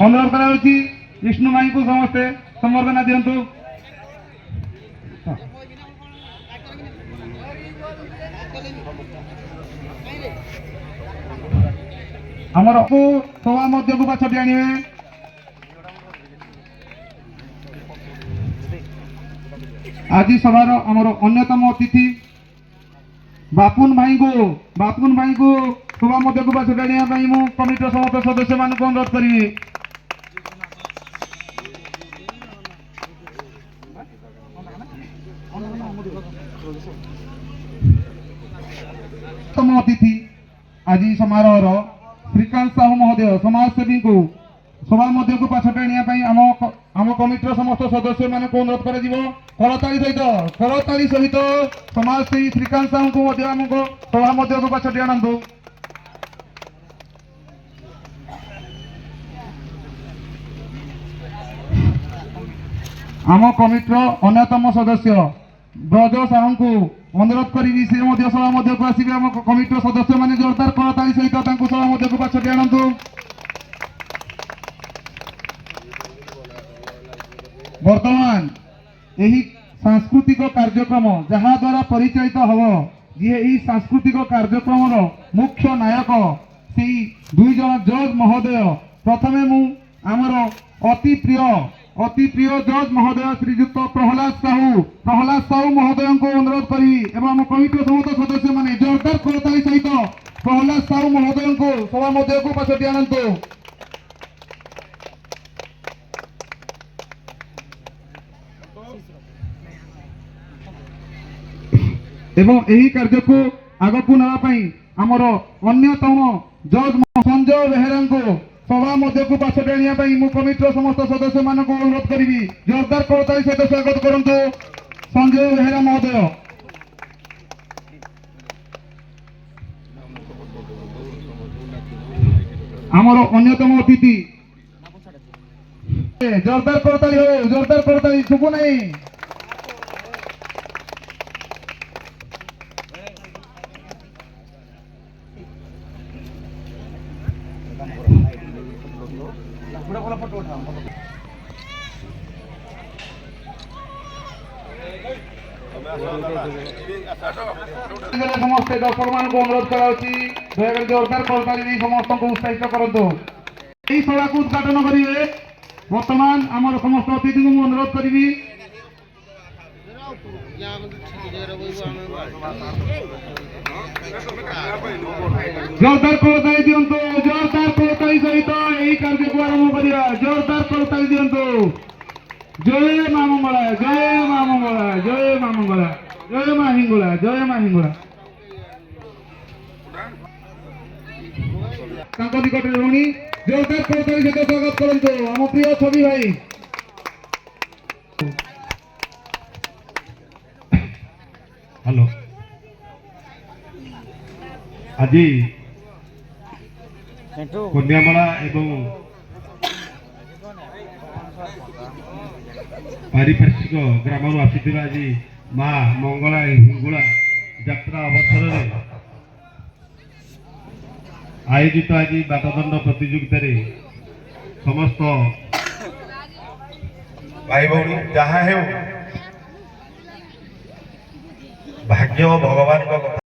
अनुरोध कराउछि विष्णु माई को समस्ते संबर्धना दियंतु। आमर सभा मध्य को पाछटी आनिबे। आज सभार आमर अन्यतम अतिथि बापुन भाई को सभा मध्य को पाछटी आनिबा पई मु कमिटीर समस्त सदस्य मान को अनुरोध करिवे। तम अतिथि आज समारोह श्रीकांत साहू महोदय समाजसेवी को सभा मध्य को पाछटे आनिया आम कमिटीर समस्त सदस्य मान को अनुरोध कर करताली सहित समाजसेवी श्रीकांत साहू को आमको सभा मध्य को पाछटे आनंदु। आम कमिटीर अन्यतम सदस्य ब्रज साहू को अनुरोध करी से सभा मध्य को आसवे। आम कमिटीर सदस्य मैंने जोरदार करताली सहित सभा मध्य को पाछटी आनंदु। वर्तमान यही सांस्कृतिक कार्यक्रम जहा द्वारा परिचालित हम जी यही सांस्कृतिक कार्यक्रम मुख्य नायक से दुई जन जज महोदय प्रथमे मु आमर अति प्रिय जज महोदय श्रीजुक्त प्रहलाद साहू महोदय को अनुरोध करी एवं कमिटी समस्त सदस्य माने जोरदार करताली सहित प्रहलाद साहू महोदय को सभा मध्य को पाछटी आनंतु। एवं यही कार्य को आग को नापी आमर अन्यतम जज संजय बेहेरा को सभा मध्य को पाछटे आनिया मु कमिटीर समस्त सदस्य मान को अनुरोध करी जोरदार करताली सहित स्वागत करंतु संजय बेहेरा महोदय। आमर अन्यतम अतिथि जोरदार करताली शुभु नहीं। समस्त दर्शक मान को अनुरोध कर जोरदार करताली समस्त को उत्साहित करंतु। यही सभा को उद्घाटन करेंगे वर्तमान आमर समस्त अतिथि को अनुरोध करी जोरदार करताली दियंतु। जोरदार करताली सहित यही कार्य को आरंभ करिया। जोरदार करताली दियंतु। जय मां मंगला जय मां मंगला जय मां मंगला जय मां हिंगुला जय मां हिंगुला। तांको निकट रणी जोरदार करताली सहित स्वागत करंतु आम प्रिय छवि भाई। हेलो आज कन्यामला एवं पारिपार्श्विक ग्राम आसी आज माँ मंगला हिंगुला यात्रा अवसर में आयोजित आज बाटदंड प्रतियोगिता समस्त भाई भौणी जहाँ भाग्य भगवान